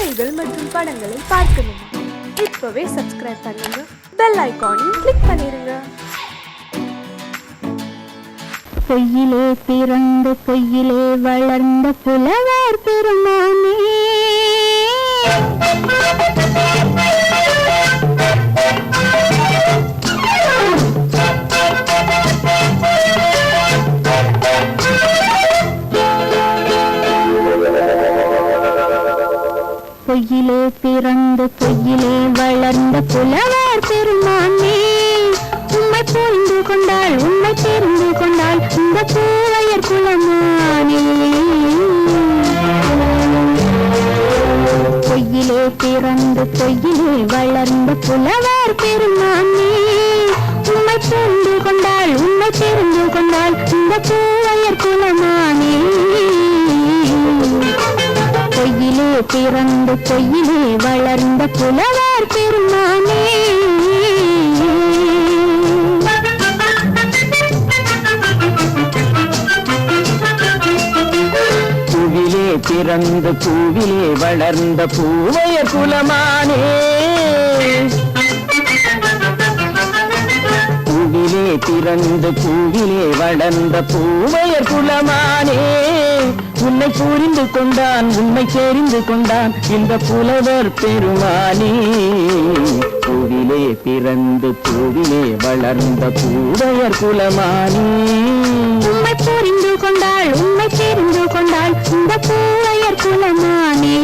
கதைகள் மற்றும் படங்களை பார்க்கணுமா? இப்பவே சப்ஸ்கிரைப் பண்ணுங்க, பெல் ஐகானையும் கிளிக் பண்ணிருங்க. பொய்யிலே பிறந்து பொய்யிலே வளர்ந்த புலவர் பெருமானே, பொய்யிலே பிறந்து பொய்யிலே வளர்ந்த புலவர் பெருமானே, உம்மை புரிந்து கொண்டாள் உம்மை தெரிந்து கொண்டாள் இந்த பூவையர் குலமானே. பொய்யிலே பிறந்து பொய்யிலே வளர்ந்த புலவர் பெருமானே, உம்மை புரிந்து கொண்டாள் உம்மை தெரிந்து கொண்டாள் இந்த பூவையர் குலமானே. பொய்யிலே பிறந்து பொய்யிலே வளர்ந்த புலவர் பெருமானே. பூவிலே பிறந்து பூவிலே வளர்ந்த பூவையர் குலமானே, பூவிலே பிறந்து பூவிலே வளர்ந்த பூவையர் குலமானே, உன்னை புரிந்து கொண்டான் உன்னை தெரிந்து கொண்டான் இந்த புலவர் பெருமானே. பூவிலே பிறந்து பூவிலே வளர்ந்த பூவையர் குலமானே, உம்மை புரிந்து கொண்டாள் உம்மை தெரிந்து கொண்டாள் இந்த பூவையர் குலமானே.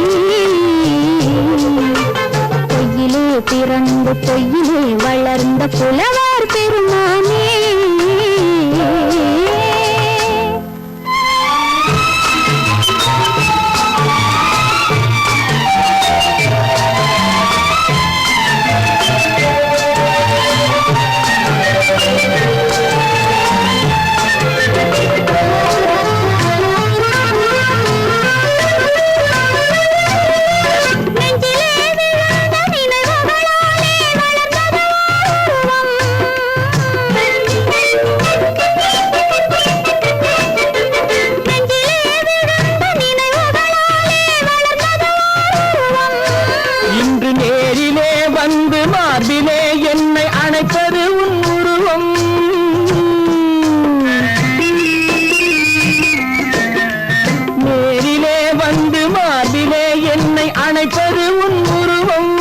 பொய்யிலே பிறந்து பொய்யிலே வளர்ந்த புலவர் பெருமானே. மார்பிலே என்னை அணைப்பது உன் உருவம், நேரிலே வந்து மார்பிலே என்னை அணைப்பது உன் உருவம்.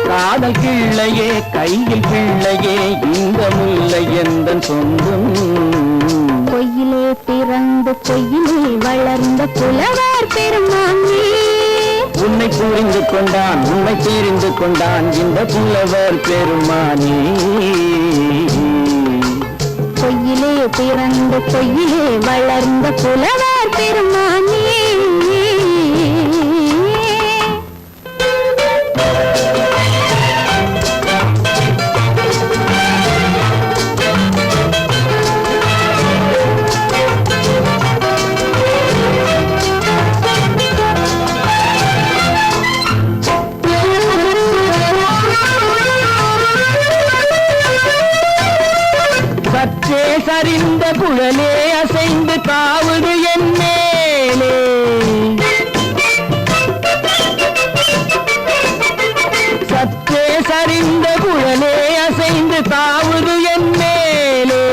காதல் கிள்ளையே கையில் பிள்ளையே இந்த முல்லை எந்தன் சொந்தம். பொய்யிலே பிறந்து பொய்யிலே வளர்ந்த புலவர் பெருமானே, உன்னை புரிந்து கொண்டான் உன்னை தெரிந்து கொண்டான் இந்த புலவர் பெருமானே. பொய்யிலே பிறந்து பொய்யிலே வளர்ந்த புலவர் பெருமானே. சற்றே சரிந்த குழலே அசைந்து காவுது என் மேலே, சற்றே சரிந்த குழலே அசைந்து காவுது என் மேலே.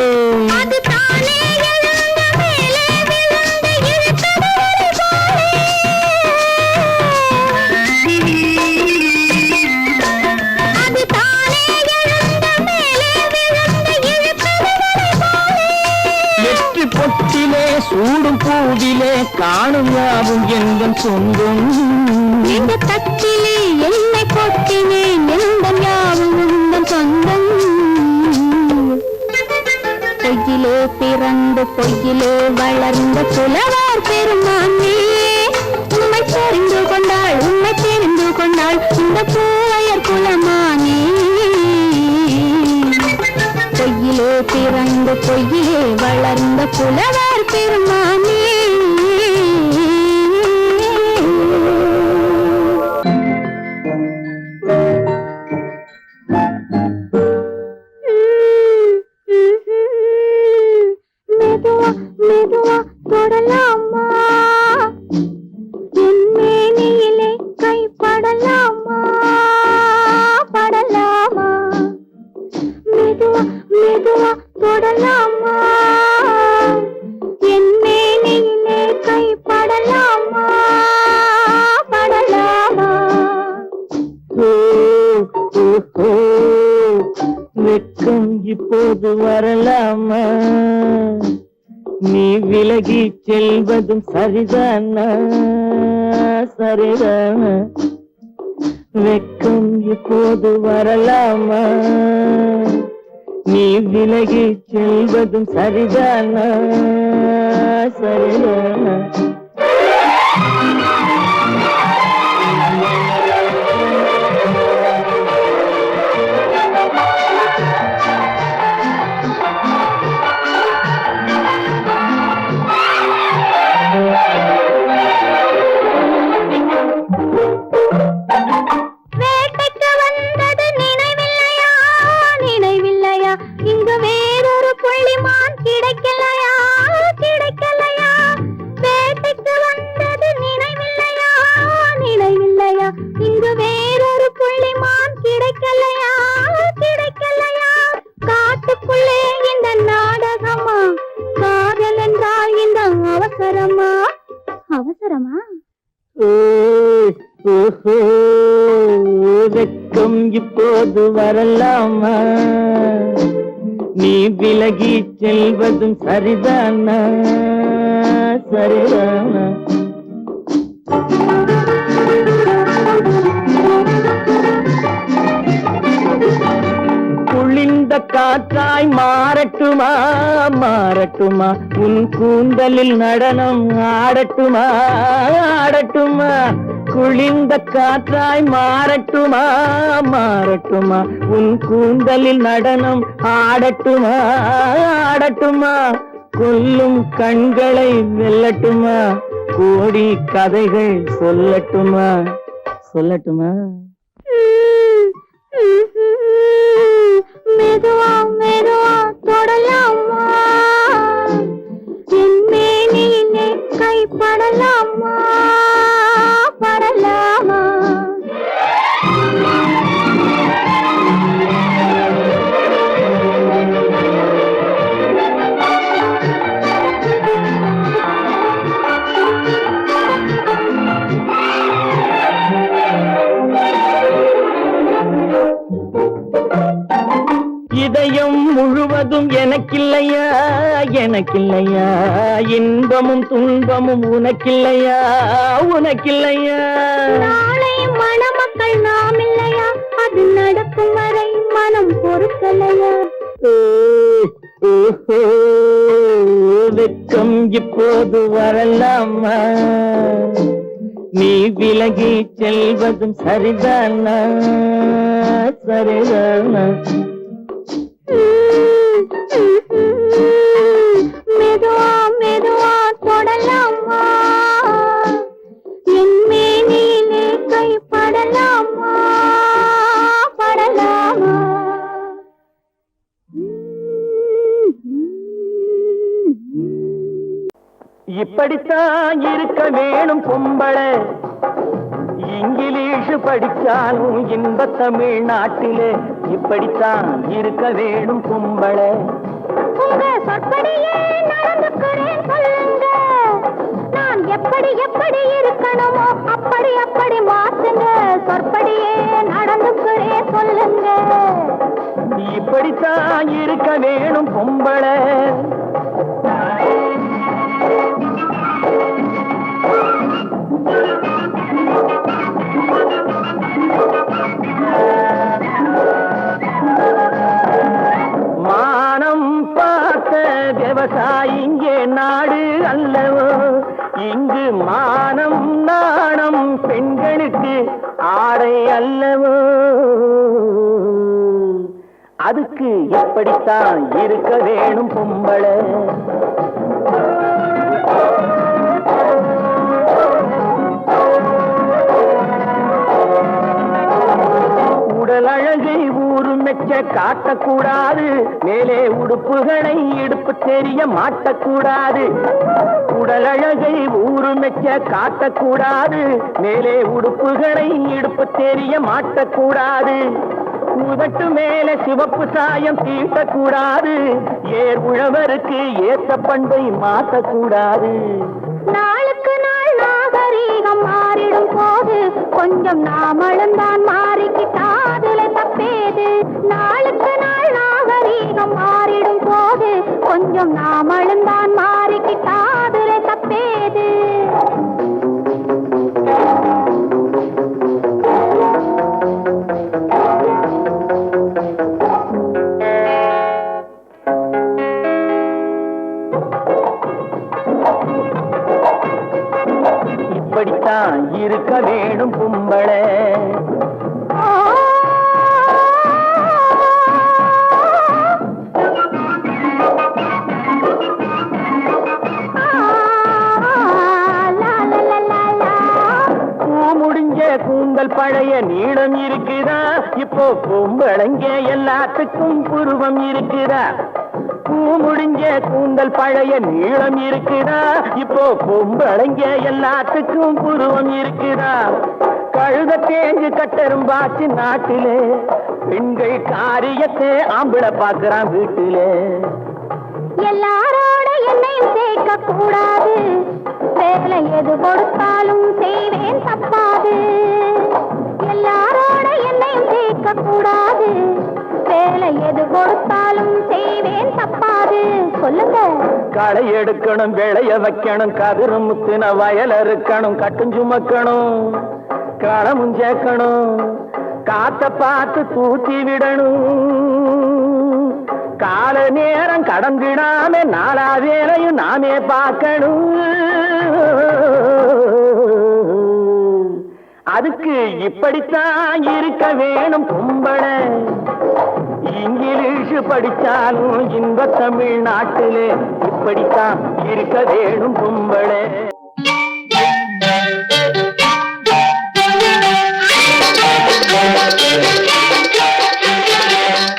பொட்டிலே சூடும் பூவிலே காணும் யாவும் எங்கள் சொந்தம். இந்த தட்டிலே என்னை கொட்டினேன் எங்கள் யாவும் உங்கள் சொந்தம். பொய்யிலே பிறந்து பொய்யிலே வளர்ந்த புலவர் பெருமானே, உம்மை தெரிந்து கொண்டாள் உம்மை தெரிந்து கொண்டாள் இந்த பூவையர் குலமானே. பொய்யிலே பிறந்து பொய்யிலே வளர்ந்த புலவர் பெருமானே. மெதுவா மெதுவா தொடலாமா என் மேனியிலே கைப்படலாமா படலாமா மெதுவா மெதுவா தொடலாமா என் மேனியிலே கைப்படலாமா படலாமா வெட்கம் இப்போது வரலாமா நீ விலகி செல்வதும் சரிதானா சரிதானா வெட்கம் இப்போது வரலாமா நீ விலகி செல்வதும் சரிதானா சரிதானா வேட்டைக்கு வந்தது நினைவில்லையா நினைவில்லையா இங்கு வேறொரு புள்ளிமான் கிடைக்கலையா கிடைக்கலையா வேட்டைக்கு வந்தது நினைவில்லையா நினைவில்லையா இங்கு வேறொரு புள்ளிமான் கிடைக்கலையா கிடைக்கலையா காட்டுக்குள்ளே இந்த நாடகமா காதல் என்றால் இந்த அவசரமா அவசரமா வெட்கம் இப்போது வரலாமா நீ விலகி செல்வதும் சரிதானா சரிதானா குளிர்ந்த காற்றாய் மாறட்டுமா மாறட்டுமா உன் கூந்தலில் நடனம் ஆடட்டுமா ஆடட்டுமா குளிர்ந்த காற்றாய் மாறட்டுமா மாறட்டுமா உன் கூந்தலில் நடனம் ஆடட்டுமா ஆடட்டுமா கொல்லும் கண்களை வெல்லட்டுமா கோடி கதைகள் சொல்லட்டுமா சொல்லட்டுமா மெதுவா மெதுவா தொடலாமா என் மேனியிலே கைப்படலாமா படலாமா இதயம் முழுவதும் எனக்கில்லையா எனக்கில்லையா இன்பமும் துன்பமும் உனக்கில்லையா உனக்கில்லையா நாளை மணமக்கள் நாம் இல்லையா அது நடக்கும் வரை மனம் பொறுக்கலையா வெட்கம் இப்போது வரலாமா நீ விலகி செல்வதும் சரிதானா சரிதானா மெதுவா மெதுவா தொடலாமா என் மேனியிலே கைப்படலாமா படலாமா இப்படித்தான் இருக்க வேணும் பொம்பளை இங்கிலீஷ் படிச்சாலும் இன்ப தமிழ்நாட்டிலே இப்படித்தான் இருக்க வேணும் பொம்பளை உங்க சொற்படியே நடந்துக்கிறேன் சொல்லுங்க நான் எப்படி எப்படி இருக்கணுமோ அப்படி அப்படி மாற்றுங்க சொற்படியே நடந்துக்கிறேன் சொல்லுங்க இப்படித்தான் இருக்க வேணும் பொம்பளை மானம் பார்த்த விவசாயி இங்கே நாடு அல்லவோ இங்கு மானம் நாணம் பெண்களுக்கு ஆடை அல்லவோ அதுக்கு எப்படித்தான் இருக்க வேணும் பொம்பளை உடல் அழகை ஊரு மெச்ச காட்டக்கூடாது மேலே உடுப்புகளை எடுத்து இடுப்பு தெரிய மாட்டக்கூடாது, உடலழகை ஊரு மெச்ச காட்டக்கூடாது, மேலே உடுப்புகளை இடுப்பு தெரிய மாட்டக்கூடாது, உதட்டு மேல சிவப்பு சாயம் தீட்டக்கூடாது, ஏர் உழவருக்கு ஏத்த பண்பை மாற்றக்கூடாது. நாளுக்கு நாள் நாகரீகம் மாறிடும் போது கொஞ்சம் நாமளும் தான் மாறிக்கிட்டாதுல தப்பேது. நாளுக்கு நாள் நாகரீகம் மாறிடும் போது கொஞ்சம் நாமளும் தான் மாறிக்கிட்டாதுல தப்பேது. இப்படித்தான் இருக்க வேணும் கும்பளே. முடிஞ்ச கூந்தல் பழைய நீளம் இருக்குதா, இப்போ பொம்பளைங்க எல்லாத்துக்கும் புருவம் இருக்குதா. பூ முடிஞ்ச கூந்தல் பழைய நீளம் இருக்குதா, இப்போ பொம்பளைங்க எல்லாத்துக்கும் புருவம் இருக்குதா. கழுத தேஞ்சு கட்டரும் பாச்சு நாட்டிலே, பெண்கள் காரியத்தை ஆம்பளை பாக்குறான் வீட்டிலே. எல்லாரோட என்னையும் சேர்க்க கூடாது, வேலை எது கொடுத்தாலும் செய்வேன் தப்பாது. எல்லாரோட என்னையும் சேர்க்க கூடாது, வேலை எது கொடுத்தாலும் செய்வேன் தப்பாது. சொல்லுங்க. களை எடுக்கணும், விளைய வைக்கணும், கதிரு முத்தின வயல் இருக்கணும், கட்டும் சுமக்கணும், களமும் சேர்க்கணும், காத்த பார்த்து தூத்தி விடணும், கால நேரம் கடந்திடாம நாலா வேலையும் நாமே பார்க்கணும். அதுக்கு இப்படித்தான் இருக்க வேணும் கும்பளை. இங்கிலீஷ் படிச்சாலும் இன்ப தமிழ்நாட்டிலே இப்படித்தான் இருக்க வேணும் கும்பளை.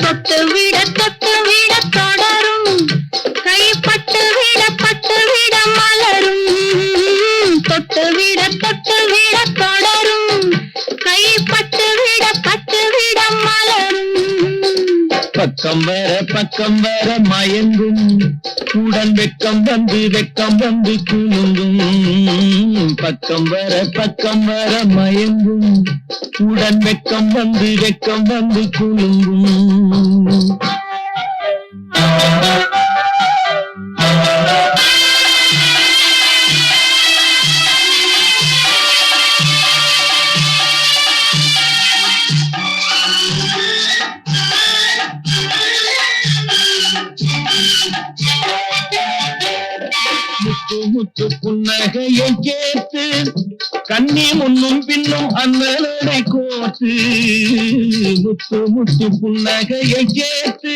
தொட்டு விட தொடரும், கைப்பட்டு விட மலரும். தொட்டு விட தொடரும், கைப்பட்டு விட மலரும். பக்கம் வர மயங்கும், உடன் வெக்கம் வந்து குலுங்கும். பக்கம் வர மயங்கும், உடன் வெக்கம் வந்து குலுங்கும். முத்து புன்னகையை கேட்டு கண்ணி முன்னும் பின்னும் அண்ணனை கோத்து. முத்து புன்னகையை கேட்டு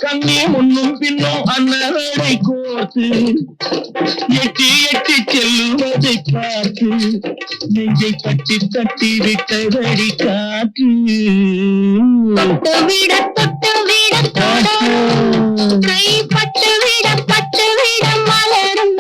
கண்ணி முன்னும் பின்னும் அண்ணனை கோத்து. எட்டி செல்லுவதை பார்த்து நெஞ்சை தட்டி விட்டதடி காற்று. தொட்டு விட கைப்பட்டு விட மலரும்.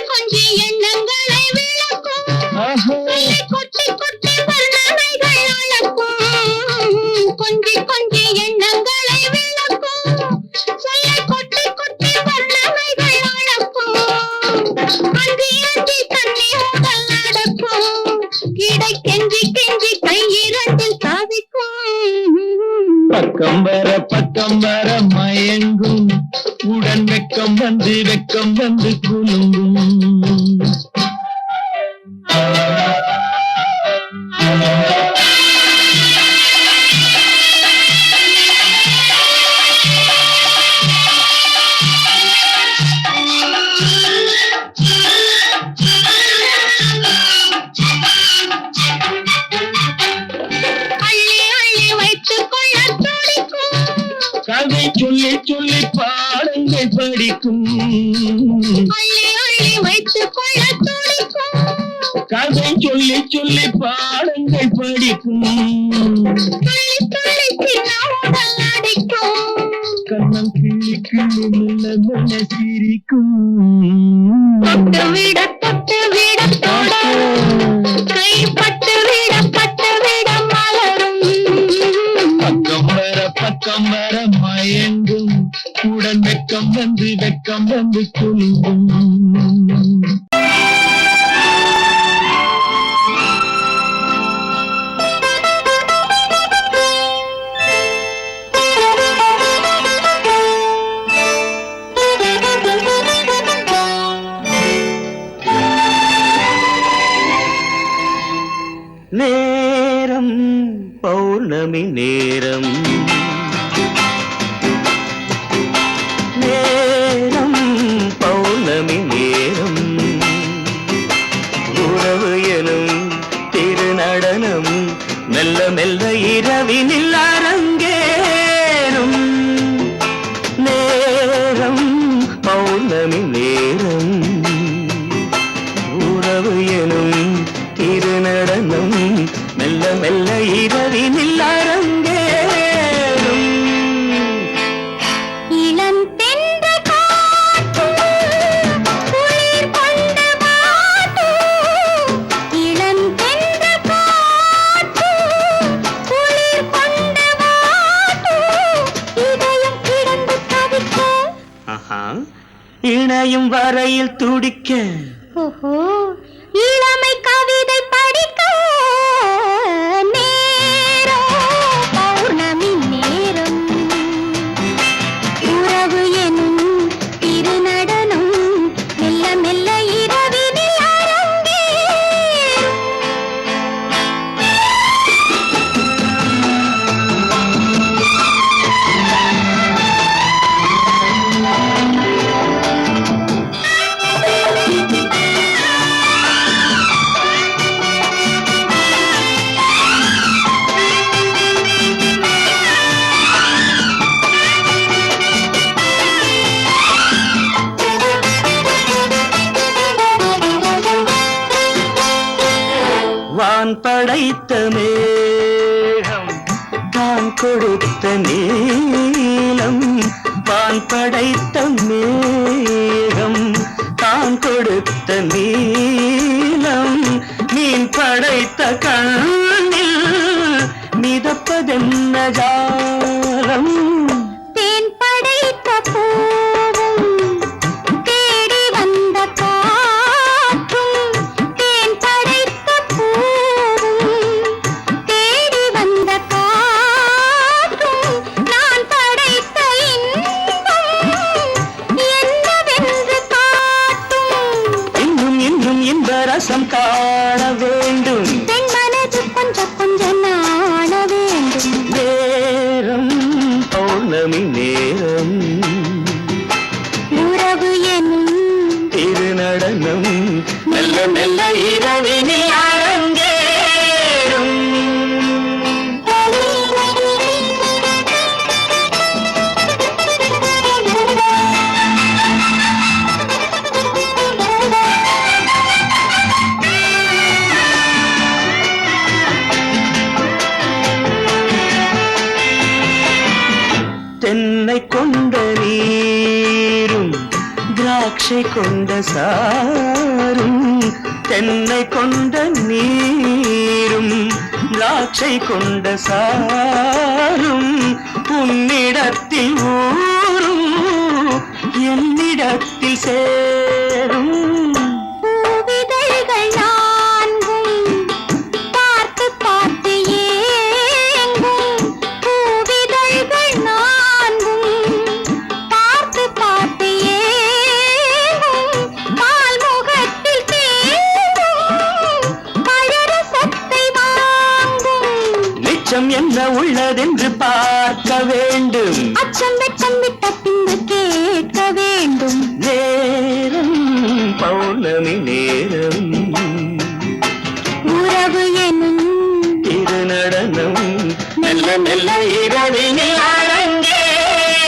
கொஞ்சி எண்ணங்களை விளக்கும், கொட்டி வர்ணனைகள் அளக்கும். கொஞ்சி எண்ணங்களை விளக்கும், கொட்டி வர்ணனைகள் அளக்கும். அஞ்சி தண்ணி உடல் நடக்கும், இடை கெஞ்சி கையிரண்டில் சாதிக்கும். பக்கம் வர மயங்கும், உடன் வெக்கம் வந்து குலுங்கும். அள்ளி கதை சொல்லி சொல்லி பாடங்கள் படிக்கும் அள்ளி அள்ளி வைத்துக் கொள்ள துடிக்கும் கதை சொல்லி சொல்லி பாடங்கள் படிக்கும் துள்ளி துள்ளி சின்ன உடல் அடிக்கும் கண்ணம் கிள்ளி கிள்ளி மெல்ல மெல்ல சிரிக்கும் தொட்டு விட தொட கைப்பட்டு விட மலரும் பக்கம் வர மயங்கும் உடன் வெக்கம் வந்து குலுங்கும் நேரம் பௌர்ணமி நேரம் நேரம் பௌர்ணமி நேரம் உறவு எனும் திருநடனம் மெல்ல மெல்ல இரவினில் அரங்கேறும் நேரம் பௌர்ணமி நேரம் உறவு எனும் திருநடனம் மெல்ல மெல்ல இரவினில் அரங்கேறும் இளம் தென்ற காற்று குளிர் கொண்ட வாட்டு இளம் தென்ற காற்று குளிர் கொண்ட வாட்டு இதயம் கிடந்து தவிக்க இணையும் வரையில் துடிக்க ஓஹோ இளமை கவிதை படிக்க நேரம் பௌர்ணமி நேரம் உறவு எனும் திருநடனம் மெல்ல மெல்ல இரவினில் அரங்கேறும் வான் படைத்த மேகம் தான் கொடுத்த நீலம் வான் படைத்த மேகம் தான் கொடுத்த நீலம் மீன் படைத்த கண்ணில் மிதப்பதென்ன ஜாலம் தேன் படைத்த பூவும் தேடி வந்த காற்றும் தேன் படைத்த பூவும் தேடி வந்த காற்றும் நான் படைத்த இன்பம் என்னவென்று காட்டும் இன்னும் இன்னும் இந்த ரசம் காண வேண்டும் பெண் மனது கொஞ்சம் நாண வேண்டும் நேரம் பௌர்ணமி நேரம் உறவு எனும் திருநடனம் மெல்ல மெல்ல இரவினில் அரங்கேறும் தென்னை கொண்ட நீரும் திராட்சை கொண்ட சாரும் தென்னை கொண்ட நீரும் திராட்சை கொண்ட சாரும் உன்னிடத்தில் ஊரும் என்னிடத்தில் சேரும் பூவிதழ்கள் நான்கும் பார்த்து பார்த்து ஏங்கும் பூவிதழ்கள் நான்கும் பார்த்து பார்த்து ஏங்கும் பால்முகத்தில் தேங்கும் பழரசத்தை வாங்கும் மிச்சம் என்ன உள்ளதென்று பார்க்க வேண்டும் அச்சம் வெச்சம் விட்ட பின்பு கேட்க வேண்டும் நேரம் பௌர்ணமி நேரம் உறவு எனும் திருநடனம் மெல்ல மெல்ல இரவினில் அரங்கேறும்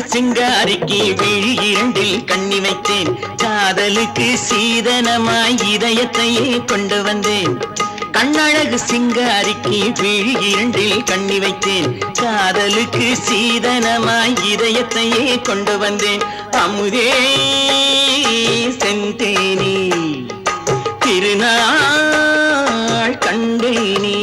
கண்ணழகு சிங்காரிக்கு விழி இரண்டில் கண்ணி வைத்தேன் காதலுக்கு சீதனமாய் இதயத்தையே கொண்டு வந்தேன் கண்ணழகு சிங்காரிக்கு விழி இரண்டில் கண்ணி வைத்தேன் காதலுக்கு சீதனமாய் இதயத்தையே கொண்டு வந்தேன் அமுதே செந்தேனே திருநாள் கண்டேனே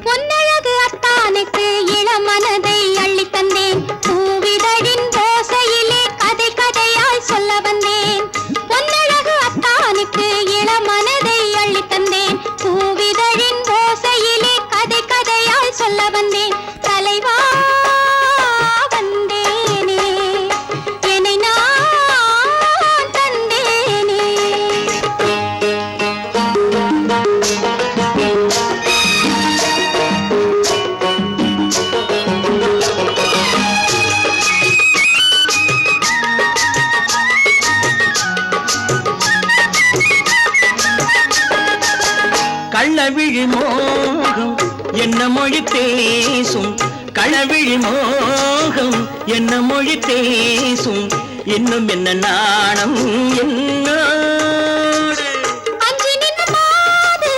பொன்னழகு அத்தானுக்கு இளமனதை அள்ளி தந்தேன் பூவிதழின் ஓசையிலே கதை கதையாய் சொல்ல வந்தேன் பொன்னழகு அத்தானுக்கு இளமனதை அள்ளி தந்தேன் பூவிதழின் ஓசையிலே கதை கதையாய் சொல்ல வந்தேன் தலைவா வந்தேனே என்னை நான் தந்தேனே கள்ளவிழி மோகம் என்ன மொழி பேசும் களவிழி மோகம் என்ன மொழி பேசும் இன்னும் என்ன நாணம் என்னோடு அஞ்சி நின்ற மாது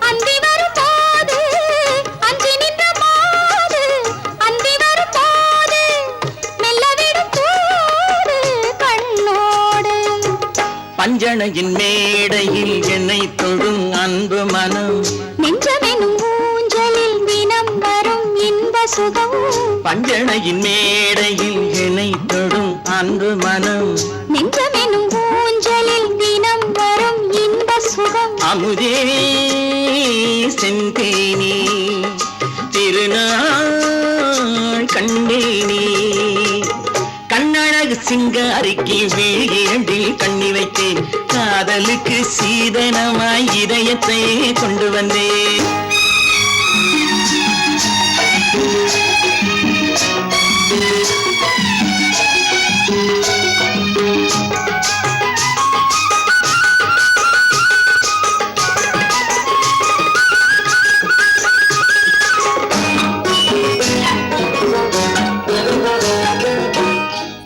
அந்தி வரும் போது அஞ்சி நின்ற மாது அந்தி வரும் போது மெல்ல விடும் தூது கண்ணோடு பஞ்சணையின் மேடையில் என்னை தொழும் அன்பு மனம் நெஞ்சமெனும் ஊஞ்சலில் தினம் வரும் இன்ப சுகம் பஞ்சணையின் மேடையில் என்னை தொடும் அன்பு மனம் நெஞ்சமெனும் ஊஞ்சலில் தினம் வரும் இன்ப சுகம் அமுதே செந்தேனே திருநாள் கண்டேனே கண்ணழகு சிங்காரிக்கு விழி இரண்டில் கண்ணி வைத்தேன் காதலுக்கு சீதனமாய் இதயத்தை கொண்டு வந்தேன்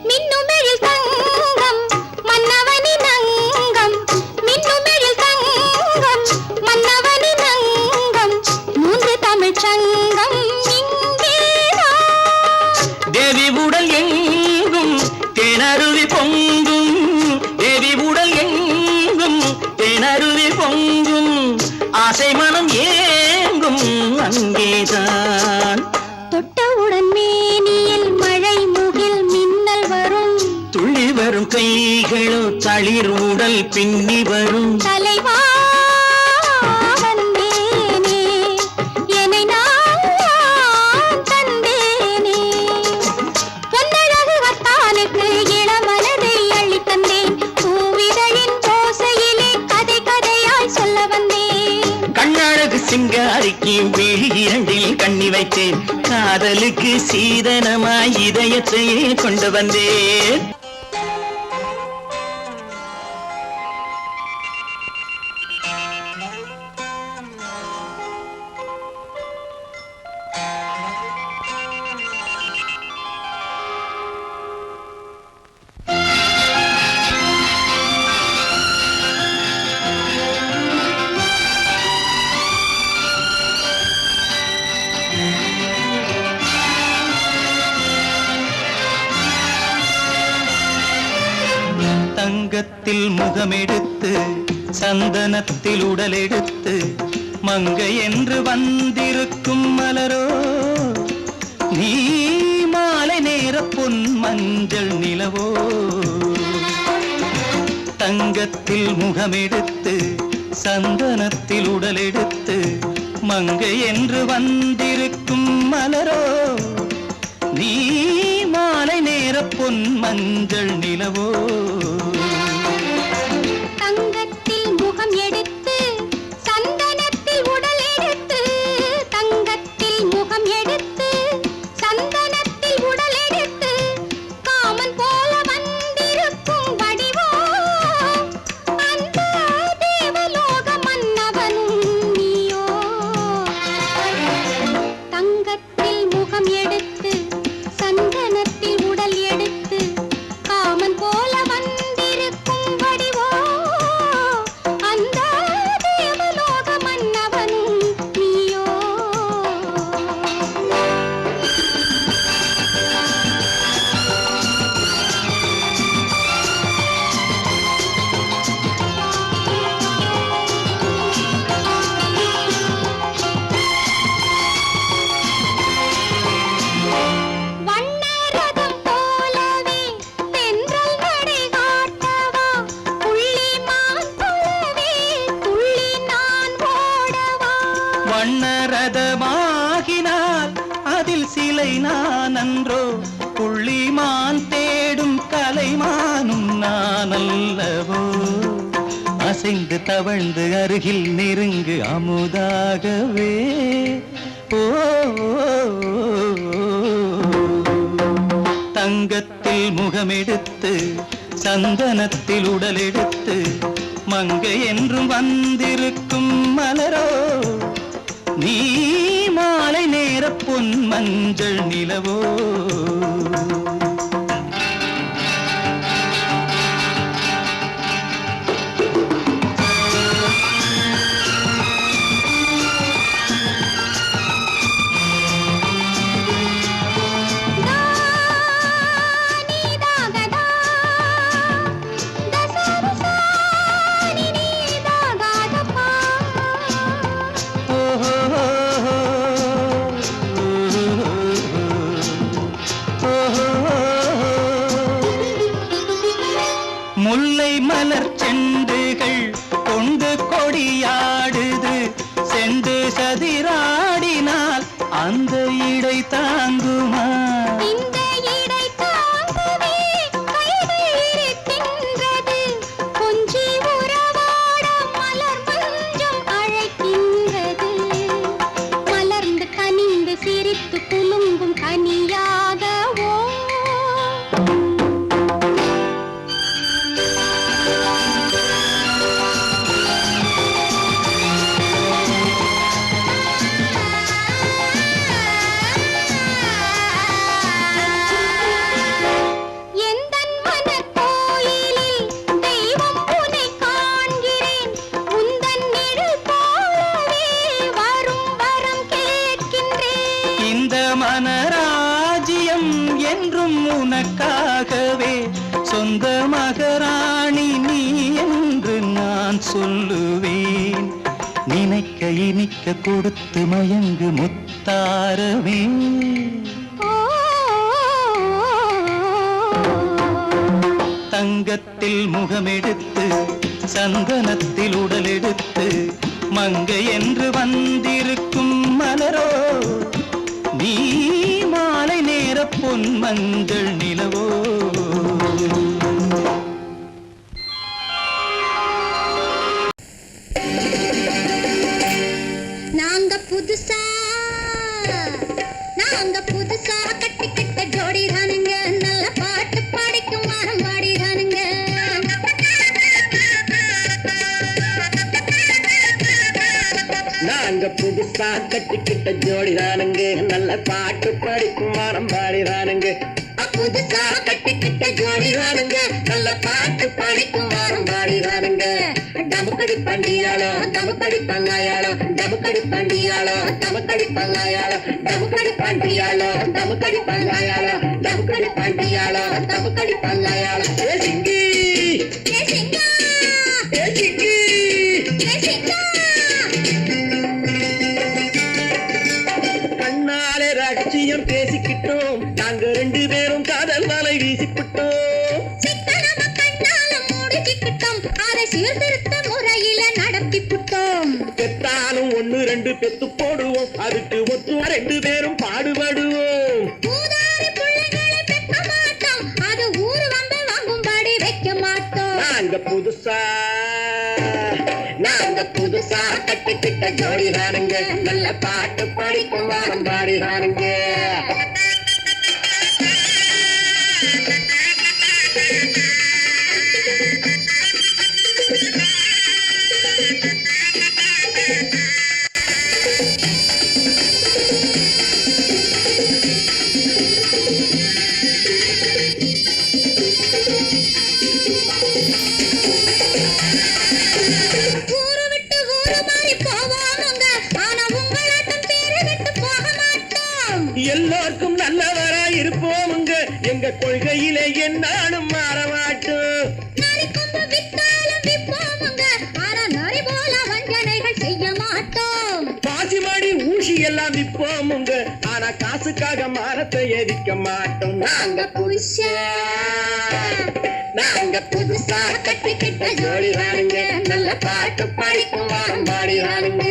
மின்னுமெழில் தங்கம் மன்னவனின் அங்கம் மின்னுமெழில் தங்கம் மன்னவனின் அங்கம் மூன்று தமிழ்ச் சங்கம் இங்கேதான் தேவி உடல் எங்கும் தேனருவி பொங்கும் தேவி உடல் எங்கும் தேனருவி பொங்கும் ஆசை மனம் ஏங்கும் அங்கேதான் தொட்டவுடன் மேனியில் மழை முகில் மின்னல் வரும் துள்ளி வரும் கைகளோ தளிர் உடல் பின்னி வரும் தலைவா வந்தேனே என்னை நான் தந்தேனே பொன்னழகு வத்தானுக்கு இளமனதை அள்ளி தந்தேன் பூவிதழின் ஓசையிலே கதை கதையாய் சொல்ல வந்தேன் கண்ணழகு சிங்காரிக்கு விழி இரண்டில் கண்ணி வைத்தேன் காதலுக்கு சீதனமாய் இதயத்தையே கொண்டு வந்தேன் தங்கத்தில் முகமெடுத்து சந்தனத்தில் உடலெடுத்து மங்கை என்று வந்திருக்கும் மலரோ நீ மாலை நேர பொன் மஞ்சள் நிலவோ தங்கத்தில் முகமெடுத்து சந்தனத்தில் உடலெடுத்து மங்கை என்று வந்திருக்கும் மலரோ நீ மாலை நேர பொன் மஞ்சள் நிலவோ தங்கத்தில் முகம் எடுத்து சந்தனத்தில் உடல் எடுத்து தங்கத்தில் முகம் எடுத்து சந்தனத்தில் உடல் எடுத்து காமன் போல வந்திருக்கும் வடிவோ அந்த தேவலோக மன்னவனும் நீயோ தங்கத்தில் முகம் எடுத்து சந்தனத்தில் அசைந்து தவழ்ந்து அருகில் நெருங்கு அமுதாகவே. ஓ தங்கத்தில் முகமெடுத்து சந்தனத்தில் உடலெடுத்து மங்கை என்றும் வந்திருக்கும் மலரோ நீ மாலை நேர பொன் மஞ்சள் நிலவோ. முல்லை மலர் செண்டுகள் கொண்டு கொடியாடுது செண்டு சதிராடினால் அந்த இடை தாங்குமா? இந்த இடை தாங்குவே கைகள் இருக்கின்றது. கொஞ்சி உறவாட மலர் மஞ்சம் அழைக்கின்றது. மலர்ந்து கனிந்து சிரித்து குலுங்கும் கனியாகவோ. மனராஜ்யம் என்றும் உனக்காகவே சொந்த மகராணி நீ என்று நான் சொல்லுவேன். நினைக்க இனிக்க கொடுத்து மயங்கு முத்தாரவே. தங்கத்தில் முகமெடுத்து சந்தனத்தில் உடலெடுத்து மங்கை என்று வந்திருக்கும் மலரோ நீ மாலை நேர பொன் மஞ்சள் நிலவோ. நாங்க புதுசா கட்டிக்கிட்ட ஜோடி தானுங்க. நல்ல பாட்டு பாடிக்கும் மரம் பாடி தானுங்க. நாங்க புதுசா கட்டிக்கிட்ட ஜோடி தானுங்க. நல்ல பாட்டு படிக்கும் மரம் பாடிதானுங்க. புதுசா கட்டிக்கிட்ட ஜோடி தானுங்க. நல்ல பாட்டு படிக்கும் மரம் பாடிதானுங்க. டமுக்கடி பண்டியாளோ டமுக்கடி பங்காயாளோ டமுக்கடி பண்டியாளோ டமுக்கடி பங்காயாளோ டமுக்கடி பண்டியாளோ டமுக்கடி பங்காயாளோ டமுக்கடி பண்டியாளோ டமுக்கடி பங்காயாளோ. ஏ சிங்கி ஏ சிங்கா ஏ சிங்கி ஏ சிங்கா. கண்ணாலே ரகசியம் பேசிக்கிட்டோம். நாங்க ரெண்டு பேரும் காதல் வலை வீசிக்கிட்டோம். சிக்கனம கண்ணால முடிச்சுக்கிட்டோம். அதை சீர்திருத்த முறையில நடத்திவிட்டோம். பெற்றாலும் ஒண்ணு ரெண்டு பெத்து போடுவோம். அதுக்கு ஒத்து ரெண்டு பேரும் பாடுபடுவோம். ஊதாரி பிள்ளைகளை பெற்க மாட்டோம். அது ஊரு வந்து வாங்கும்படி வைக்க மாட்டோம். நாங்க புதுசா கட்டிக்கிட்ட ஜோடி தானுங்க. நல்ல பாட்டு படிக்கும் வாரம் பாடிதானுங்க. ஊரு விட்டு ஊரு மாறி போவாங்க. ஆனா உங்களாட்டம் பேரு விட்டு போக மாட்டோம். எல்லாருக்கும் நல்லவரா இருப்போமுங்க. எங்க கொள்கையிலே என்னாலும் மாற மாட்டோம். நரி கொம்பு வித்தாலும் விப்போமுங்க. ஆனா நரி போல வஞ்சனைகள் செய்ய மாட்டோம். பாசிமாடி ஊசி எல்லாம் விற்போமுங்க. ஆனா காசுக்காக மரத்தை எரிக்க மாட்டோம். நாங்க புதுசா கட்டிக்கிட்ட ஜோடி தானுங்க. நல்ல பாட்டு படிக்கும் வாரம் பாடிதானுங்க.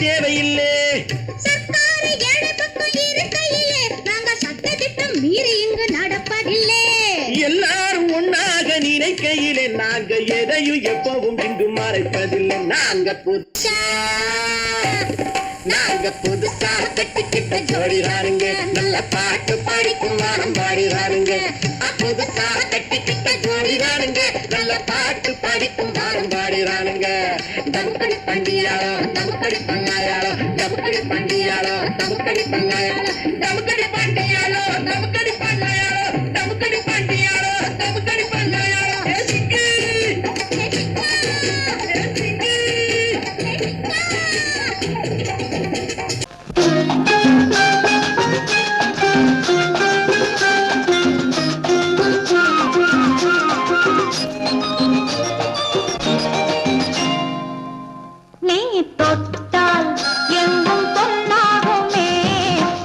தேவையில்லை. சர்க்காரு ஏழை பக்கம் இருக்கையிலே நாங்க சட்டத்திட்டம் மீறி இங்கு நடப்பதில்லை. எல்லாரும் ஒன்னாக நினைக்கையிலே நாங்க எதையும் எப்பவும் இங்கு மறைப்பதில்லை. நாங்க புதுசா கட்டிக்கிட்ட ஜோடிதானுங்க, நல்ல பாட்டு படிக்கும் வாரம் பாடிதானுங்க. புதுசா கட்டிக்கிட்ட ஜோடிதானுங்க, நல்ல பாட்டு படிக்கும் வாரம் பாடிதானுங்க. தமுக்கடி பண்டியாளோ தமுக்கடி பங்காயாளோ, தமுக்கடி பண்டியாளோ தமுக்கடி பங்காயாளோ, தமுக்கடி பண்டியாளோ தமுக்கடி பங்காயாளோ, தமுக்கடி பண்டியாளோ தமுக்கடி பங்காயாளோ. நீ தொட்டால் எங்கும் பொன்னாகுமே,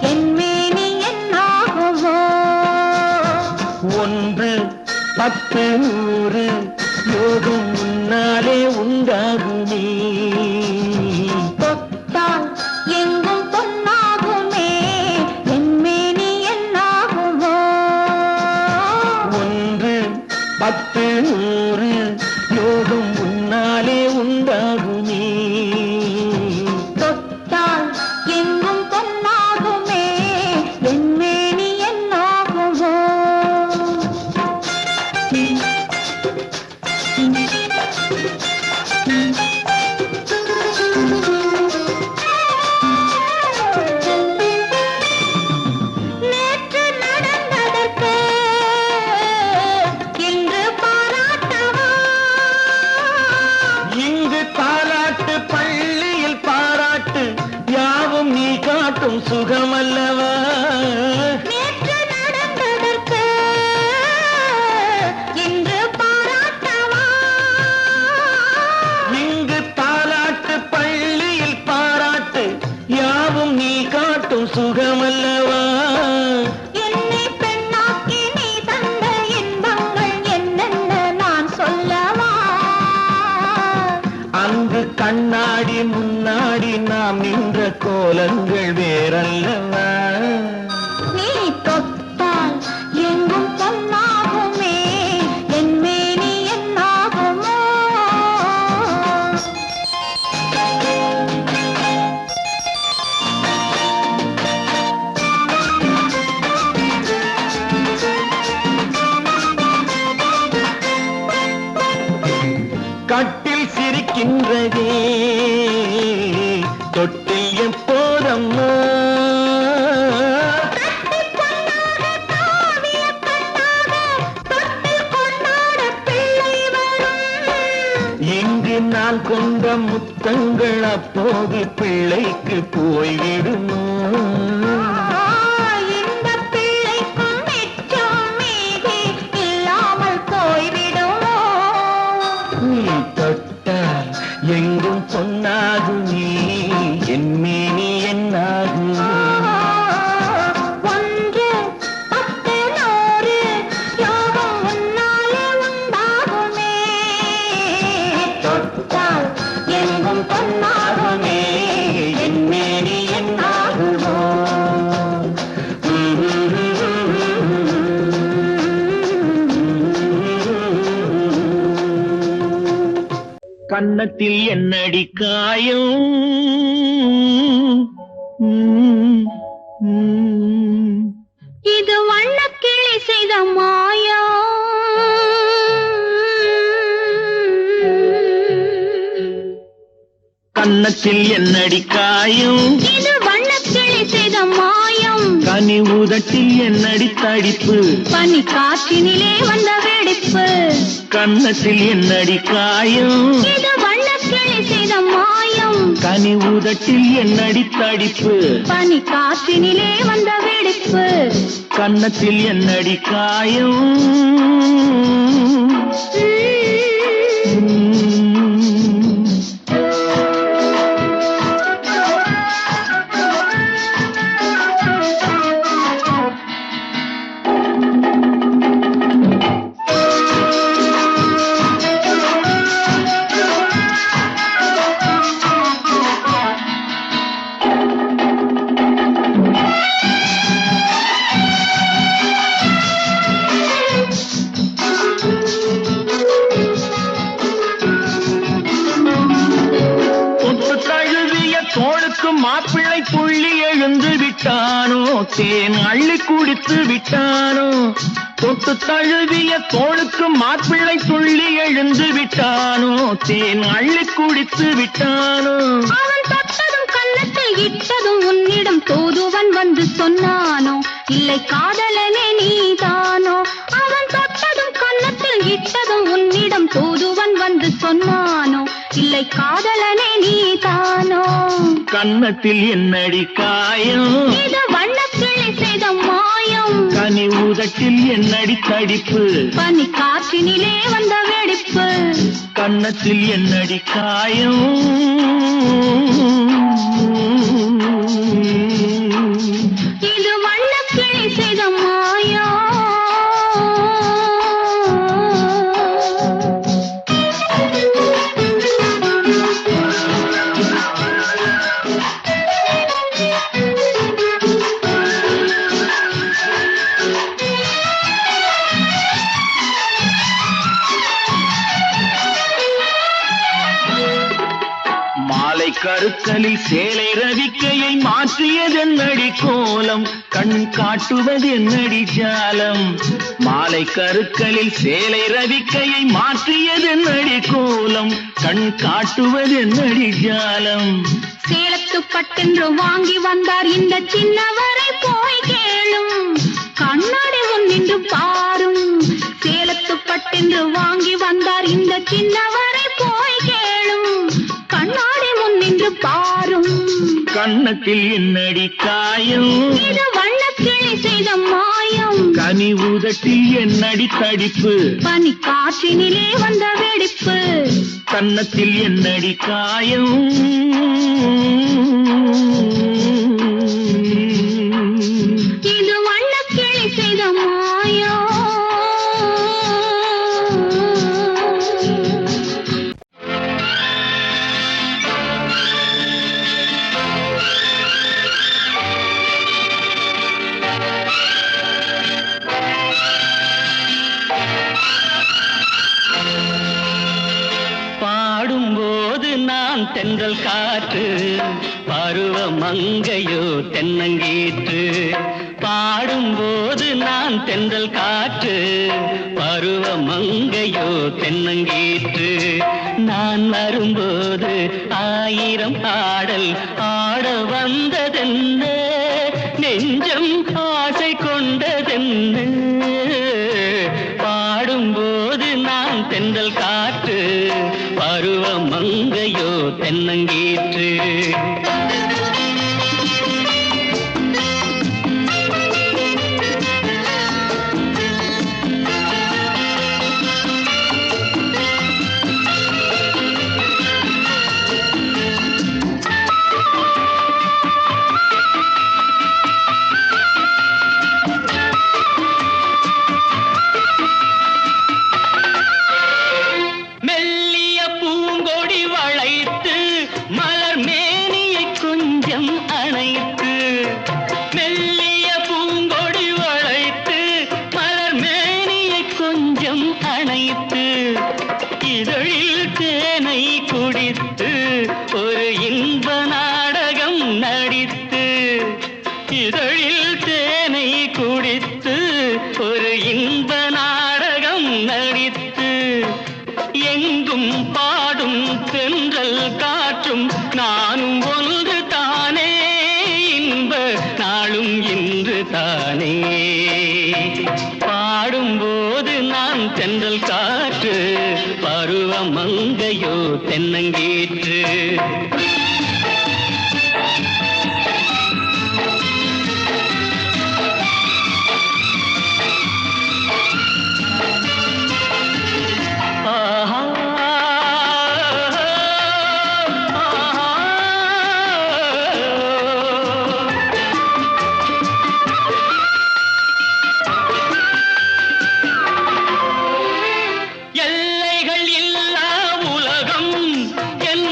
என் மேனி என்னாகுமோ? 1 10 100 யோகம் முன்னாலே உண்டாகுமே. தொட்டால் எங்கும் பொன்னாகுமே, என் மேனி என்னாகுமோ? 1 10 100 யோகம் முன்னாலே உண்டாகுமே. தொட்டால் எங்கும் பொன்னாகுமே, என் மேனி என்னாகுமோ? நேற்று நடந்ததற்கு இன்று பாராட்டவா? இங்கு தாலாட்டு பள்ளியில் பாராட்டு, யாவும் நீ காட்டும் சுகமல்லவா? நேற்று நடந்ததற்கு இன்று பாராட்டவா? இங்கு தாலாட்டு பள்ளியில் பாராட்டு, யாவும் நீ காட்டும் சுகமல்லவா? என்னை பெண்ணாக்கி நீ தந்த இன்பங்கள் என்னென்ன நான் சொல்லவா? அங்கு கண்ணாடி முன்னாடி நாம் நின்ற கோலங்கள் வேறல்லவா? நீ தொட்டால் எங்கும் பொன்னாகுமே, என் மேனி என்னாகுமோ? கட்டில் சிரிக்கின்றதே, தொட்டில் எப்போதம்மா? கட்டிப் பொன்னாக தாவிய கண்ணாக தொட்டில் கொண்டாட பிள்ளை வரும். இங்கு நான் கொண்ட முத்தங்கள் அப்போது பிள்ளைக்கு போய்விடுமோ? இந்த பிள்ளைக்கும் மிச்சம் மீதி இல்லாமல் போய்விடுமோ? நீ தொட்டால் எங்கும் பொன்னாகுமே, என் மேனி என்னாகும்? 1 10 100 யோகம் உன்னாலே உண்டாகுமே. தொட்டால் எங்கும் பொன்னாகுமே, என் மேனி என்னாகுமோ? கன்னத்தில் என்னடி காயம்? இது வண்ணக்கிளி செய்த மாயம். கன்னத்தில் என்னடி காயம்? இது வண்ணக்கிளி செய்த மாயம். கனி உதட்டில் என்னடி தடிப்பு? பனி காற்றினிலே வந்த வெடிப்பு. கன்னத்தில் என்னடி காயம்? இது வண்ணக்கிளி செய்த மாயம். கனி உதட்டில் என்னடி தடிப்பு? பனி காற்றினிலே வந்த வெடிப்பு. கன்னத்தில் என்னடி காயம்? எழுந்து விட்டானோ தேன் அள்ளி குடித்து விட்டானோ தொட்டு தழுவிய தோளுக்கு மாப்பிள்ளை துள்ளி எழுந்து விட்டானோ தேன் அள்ளி குடித்து விட்டானோ அவன் தொட்டதும் கன்னத்தில் இட்டதும் உன்னிடம் தூதுவன் வந்து சொன்னானோ இல்லை காதலனே நீதானோ அவன் தொட்டதும் கன்னத்தில் இட்டதும் உன்னிடம் தூதுவன் வந்து சொன்னானோ இல்லை காதலனே நீதானோ கன்னத்தில் என்னடி காயம் இது வண்ணக்கிளி செய்த மாயம் கனி உதட்டில் என்னடி தடிப்பு பனி காற்றினிலே வந்த வெடிப்பு கன்னத்தில் என்னடி காயம் இது வண்ணக்கிளி செய்த மாயம் கருக்கலில் சேலை ரவிக்கையை மாற்றியதென்னடி கோலம் கண் காட்டுவதென்னடி ஜாலம் மாலை கருக்கலில் சேலை ரவிக்கையை மாற்றியதென்னடி கோலம் கண் காட்டுவதென்னடி ஜாலம் சேலத்து பட்டென்று வாங்கி வந்தார் இந்த சின்னவரை போய் கேளும் கண்ணாடி முன் நின்று பாரும் சேலத்து பட்டென்று வாங்கி வந்தார் இந்த சின்னவரை போய் கேளும் கண்ணாடி முன் நின்று பாரும் கன்னத்தில் என்னடி காயம் இது வண்ணக்கிளி செய்த மாயம் கனி உதட்டில் என்னடி தடிப்பு பனி காற்றினிலே வந்த வெடிப்பு கன்னத்தில் என்னடி காயம் இது வண்ணக்கிளி செய்த மாயம் பாடும்போது நான் தென்றல் காற்று பருவ மங்கையோ தென்னங்கீற்று பாடும்போது நான் தென்றல் காற்று பருவ மங்கையோ தென்னங்கீற்று நான் வரும்போது ஆயிரம் ஆடல் ஆட வந்ததென்ன நெஞ்சம் ஆசை கொண்டதென்ன பாடும்போது நான் தென்றல் காற்று பருவ மங்கையோ தென்னங்கீற்று இதழில் தேனை குடித்து ஒரு இன்ப நாடகம் நடித்து இதழில் தேனை குடித்து ஒரு இன்ப நாடகம் நடித்து எங்கும் பாடும் தென்றல் காற்றும் நானும் ஒன்று தானே இன்ப நாளும் இன்று தானே பாடும்போது நான் தென்றல் காற்று பருவ மங்கையோ தென்னங்கீற்று எல்லைகள் இல்லா உலகம் என்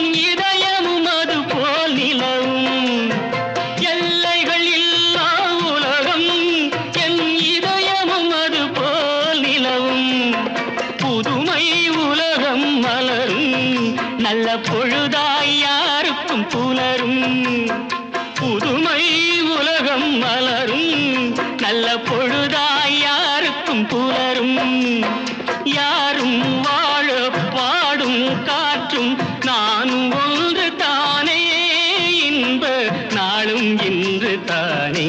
உள்ளம் மலரும் நல்ல பொழுதாய் யாருக்கும் புலரும் யாரும் வாழ பாடும் காற்றும் நானும் ஒன்று தானே இன்ப நாளும் இன்று தானே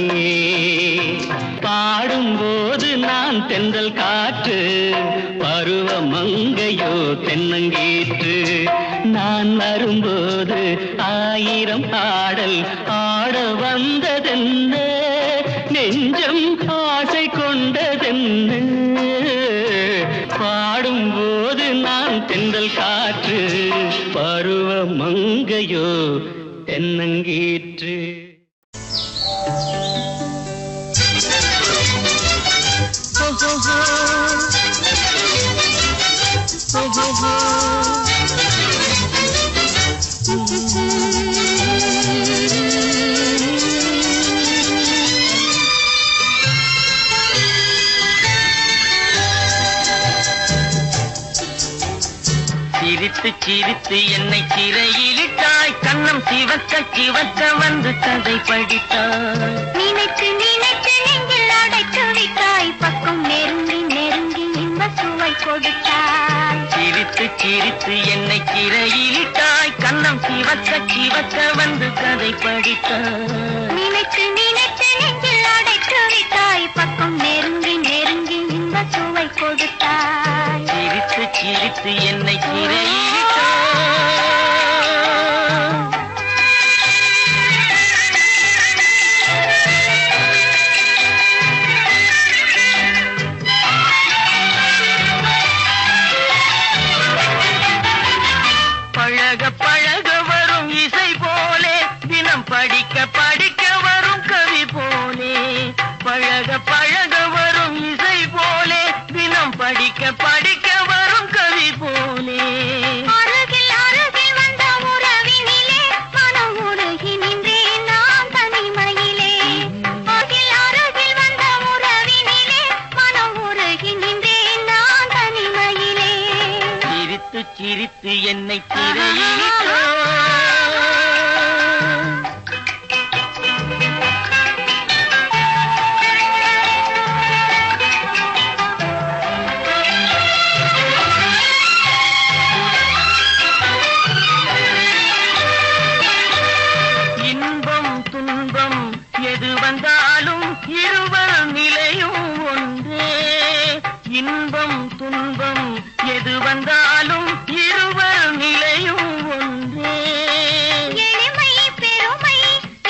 பாடும்போது நான் தென்றல் காற்று பருவ மங்கையோ தென்னங்கீற்று நான் வரும்போது ஆயிரம் ஆடல் ஆட வந்ததென்ன நெஞ்சம் ஆசை கொண்டதென்ன பாடும்போது நான் தென்றல் காற்று பருவ மங்கையோ தென்னங்கீற்று. சிரித்து சிரித்து என்னை சிறையிலிட்டாய் கண்ணம் சிவக்க சிவக்க வந்து கதை படித்தாய் நினைத்து நினைத்து நெஞ்சில் அடைத்து விட்டாய் பக்கம் நெருங்கி நெருங்கி இன்ப சுவை கொடுத்தாய் சிரித்து சிரித்து என்னை சிறையிலிட்டாய் கண்ணம் சிவக்க சிவக்க வந்து கதை படித்தாய் நினைத்து நினைத்து நெஞ்சில் அடைத்து விட்டாய் பக்கம் நெருங்கி நெருங்கி இன்ப சுவை கொடுத்தாய் சிரித்து சிரித்து என்னை சிறையிலிட்டாய். பழக பழக வரும் இசை போலே தினம் படிக்க படிக்க வரும் கவி போலே பழக பழக வரும் இசை போலே தினம் படிக்க படிக்க வரும் கவி போலே அருகில் அருகில் வந்த உறவினிலே மனம் உருகி நின்றேன் நான் தனிமையிலே அருகில் அருகில் வந்த உறவினிலே மனம் உருகி நின்றேன் நான் தனிமையிலே சிரித்து சிரித்து என்னை சிறையிலிட்டாய். இன்பம் துன்பம் எது வந்தாலும் இருவர் நிலையும் ஒன்றே இன்பம் துன்பம் எது வந்தாலும் இருவர் நிலையும் ஒன்றே எளிமை பெருமை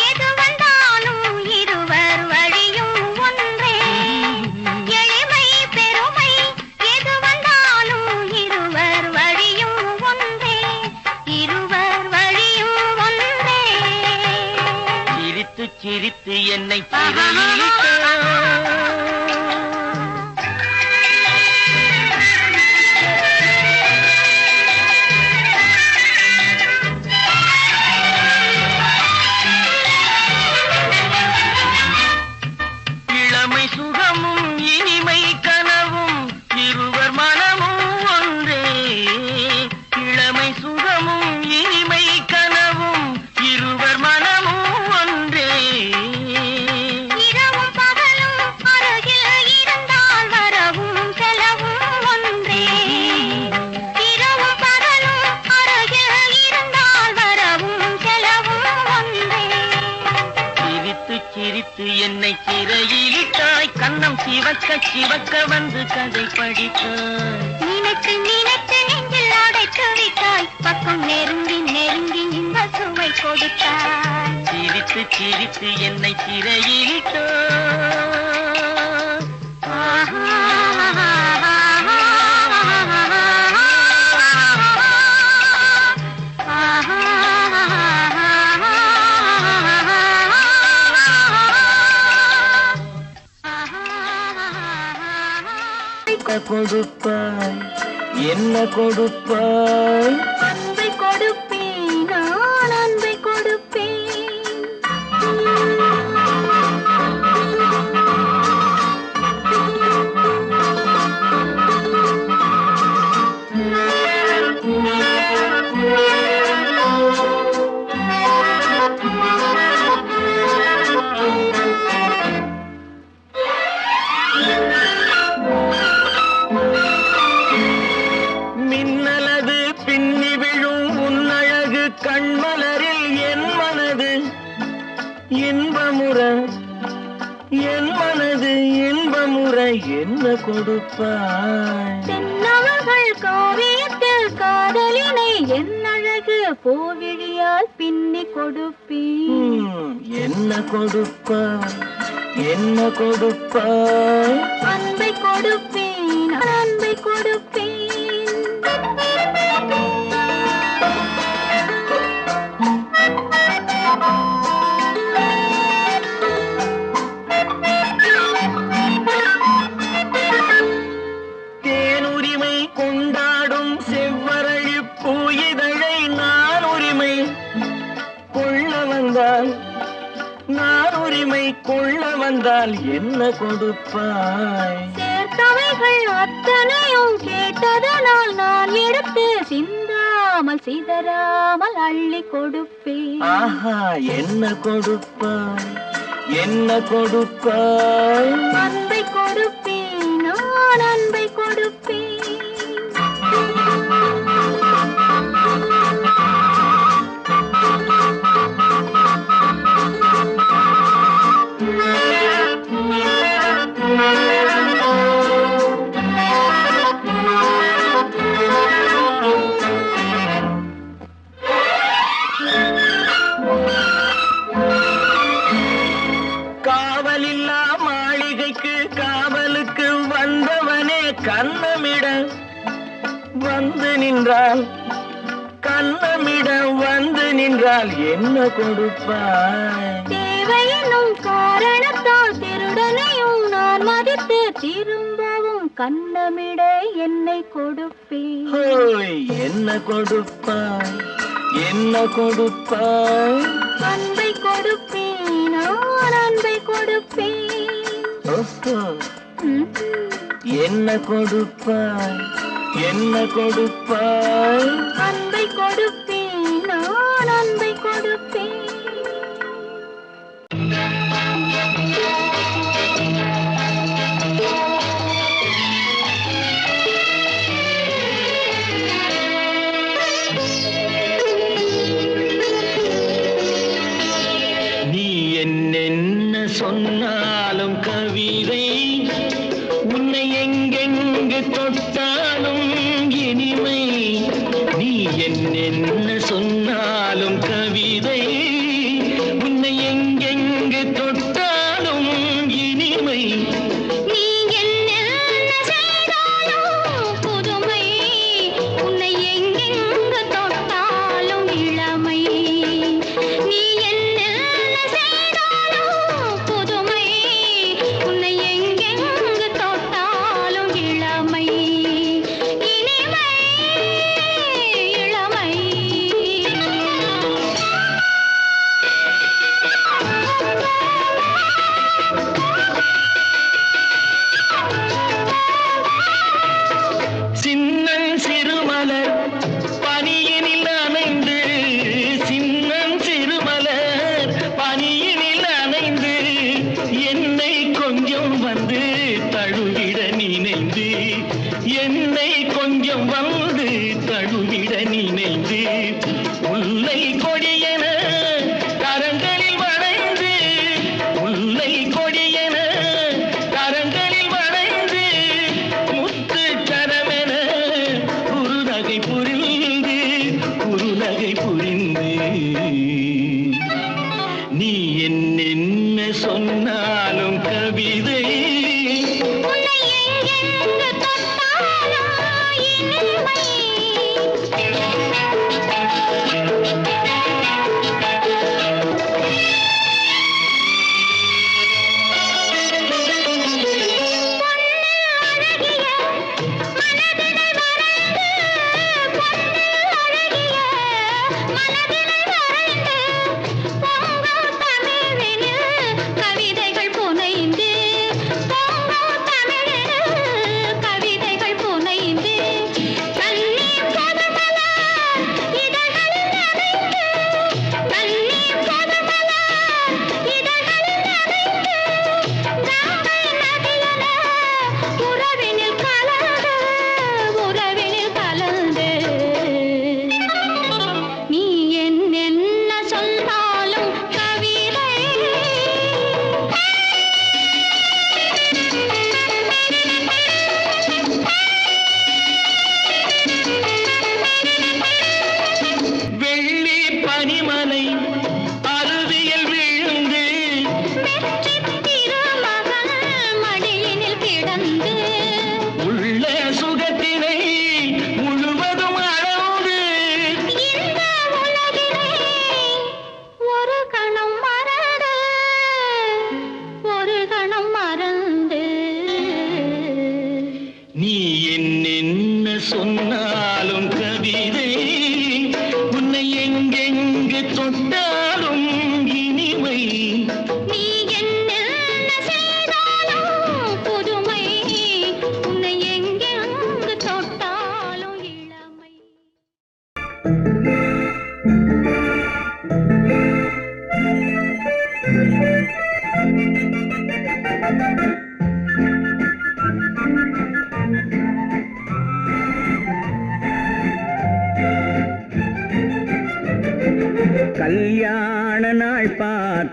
எது வந்தாலும் இருவர் வழியும் ஒன்றே எளிமை பெருமை எது வந்தாலும் இருவர் வழியும் ஒன்றே இருவர் வழியும் ஒன்றே சிரித்து சிரித்து என்னை சிறையிலிட்டாய். இளமை சுகமும் இனிமை கனவும் இருவர் மனமும் ஒன்றே இளமை சுகமும் இனிமை கனவும் இருவர் மனமும் ஒன்றே இரவும் பகலும் அருகில் இருந்தால் வரவும் செலவும் ஒன்றே இரவும் பகலும் அருகில் இருந்தால் வரவும் செலவும் ஒன்றே சிரித்து சிரித்து என்னை சிறையிலிட்டாய் கண்ணம் சிவக்க சிவக்க வந்து கதை படித்தாய் நினைத்து நினைத்து நெஞ்சில் அடைத்து விட்டாய் பக்கம் நெருங்கி நெருங்கி இன்ப சுவை கொடுத்தாய் சிரித்து சிரித்து என்னை சிறையிலிட்டாய். கொடுப்பாய் என்ன கொடுப்பாய் அன்பை கொடுப்பேன் நான் அன்பை கொடுப்பேன் என் மனது இன்பமுறை என்ன கொடுப்பாய்? தென்னவர்கள் காவியத்தில் காதலினை என் அழகு பூவிழியால் பின்னி கொடுப்பேன். என்ன கொடுப்பாய்? என்ன கொடுப்பாய்? அன்பை கொடுப்பேன், அன்பை கொடுப்பேன். தேனுரிமை கொண்டாடும் செவ்வரளி பூயிதழை நான் உரிமை கொள்ள வந்தால், நான் உரிமை கொள்ள வந்தால் என்ன கொடுப்பாய்? சேர்த்தவைகள் அத்தனையும் கேட்டதனால் நான் எடுத்து சிந்தாமல் சிதறாமல் அள்ளி கொடுப்பேன். ஆஹா, என்ன கொடுப்பாய்? என்ன கொடுப்பாய்? அன்பை கொடுப்பேன், நான் அன்பை கொடுப்பேன். காவலில்லா மாளிகைக்கு காவலுக்கு வந்தவனே கண்ணமிட வந்து நின்றால், கண்ணமிட வந்து நின்றால் என்ன கொடுப்பாய்? தேவையெனும் காரணத்தால் திருடனையும் நான் மதித்து திரும்பவும் கண்ணமிட என்னை கொடுப்பேன். ஹோய், என்ன கொடுப்பாய்? என்ன கொடுப்பாய்? அன்பை கொடுப்பேன், நான் அன்பை கொடுப்பேன். ஓஹோ, ம். என்ன கொடுப்பாய்? என்ன கொடுப்பாய்? அன்பை கொடுப்பேன், நான் அன்பை கொடுப்பேன். நீ என்னென்ன சொன்னாலும் கவிதை, உன்னை எங்கெங்கு தொட்டாலும் இனிமை. நீ என்னென்ன சொன்னாலும் கவிதை, உன்னை எங்கெங்கு தொட்டாலும் இனிமை. நீ என்ன செய்தாலும் புதுமை, உன்னை எங்கெங்கு தொட்டாலும் இளமை. நீ என்ன செய்தாலும் புதுமை, உன்னை எங்கெங்கு தொட்டாலும் இளமை. இனிமை, இளமை. சின்னன் சிறுமலர் பனியினில் அணைந்து, சின்னன் சிறுமலர் பனியினில் அணைந்து, என்னை கொஞ்சம் வந்து தழுவிட நினைந்து, என்னை கொஞ்சம் வந்து தழுவிட நினைந்து, முல்லை கொடியென கரங்களில் வளைந்து, முல்லை கொடியென கரங்களில் வளைந்து, முத்து சரமென குறுநகை புரிந்து, குறுநகை புரிந்து. நீ என்னென்ன சொன்னாலும் கவிதை, உன்னை எங்கெங்கு தொட்டாலும் இனிமை. கவிதைகள் புனைந்து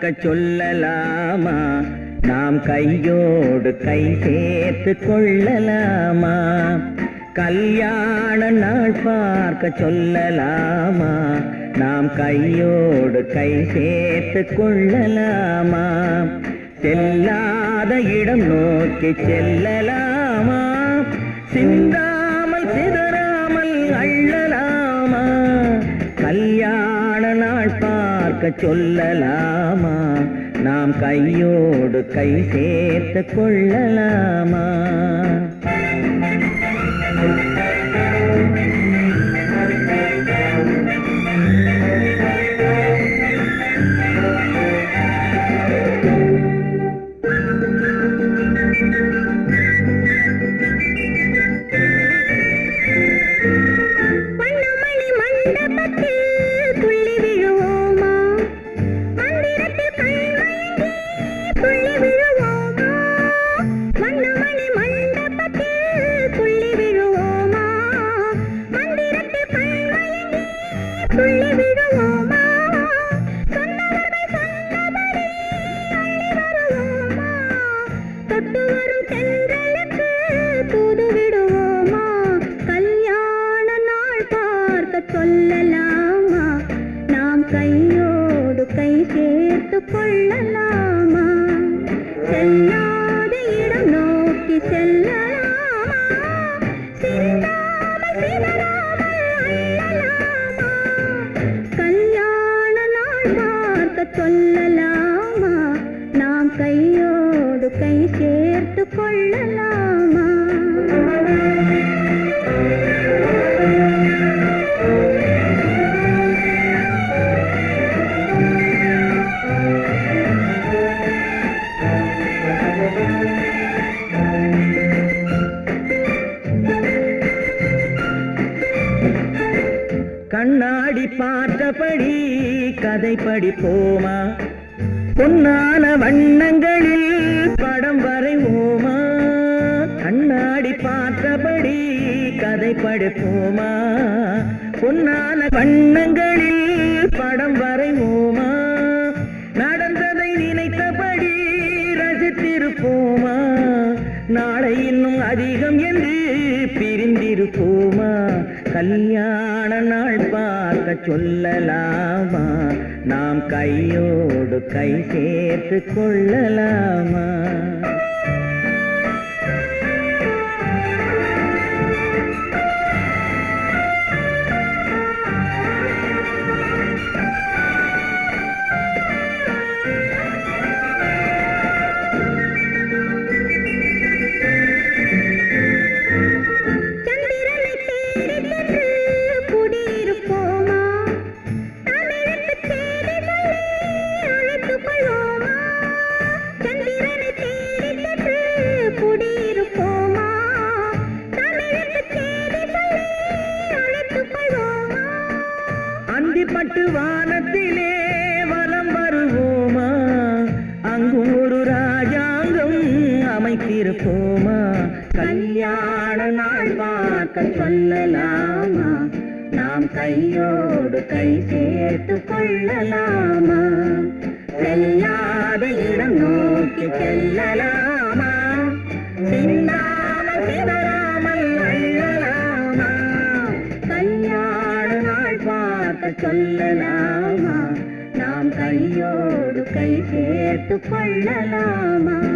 பார்க்க சொல்லலாமா? நாம் கையோடு கை சேர்த்து கொள்ளலாமா? கல்யாண நாள் பார்க்க சொல்லலாமா? நாம் கையோடு கை சேர்த்து கொள்ளலாமா? செல்லாத இடம் நோக்கி செல்லலாமா? சிந்தாமல் சிதறாமல் அள்ளலாமா? கல்யாண நாள் பார்க்க சொல்லலாமா? நாம் கையோடு கை சேர்த்து கொள்ளலாமா? சொல்லலாமா? நாம் கையோடு கை சேர்த்து கொள்ளலாமா? செல்லாத இடம் நோக்கி செல்லலாமா? சிந்தாமல் சிதறாமல் அள்ளலாமா? கல்யாண நாள் பார்க்க சொல்லலாமா? நாம் கையோடு கை சேர்த்து கொள்ளலாமா? கண்ணாடி பார்த்தபடி கதை படிப்போமா? பொன்னான வண்ணங்களில் படம் வரைவோமா? கண்ணாடி பார்த்தபடி கதை படிப்போமா? பொன்னான வண்ணங்களில் படம் வரைவோமா? நடந்ததை நினைத்தபடி ரசித்திருப்போமா? நாளை இன்னும் அதிகம் என்று பிரிந்திருப்போமா? கல்யாண நாள் பார்க்க சொல்லலாமா? நாம் கையோடு கை சேர்த்து கொள்ளலாமா? அந்திப்பட்டு வானத்திலே வலம் வருவோமா? அங்கு ஒரு ராஜாங்கம் அமைத்திருப்போமா? கல்யாண நாள் பார்க்க சொல்லலாமா? நாம் கையோடு கை சேர்த்து கொள்ளலாமா? செல்லாத இடம் நோக்கி செல்லலாமா? சிந்தாமல் சிதறாமல் அள்ளலாமா? கல்யாண நாள் பார்க்க சொல்லலாமா? நாம் கையோடு கை சேர்த்து கொள்ளலாமா?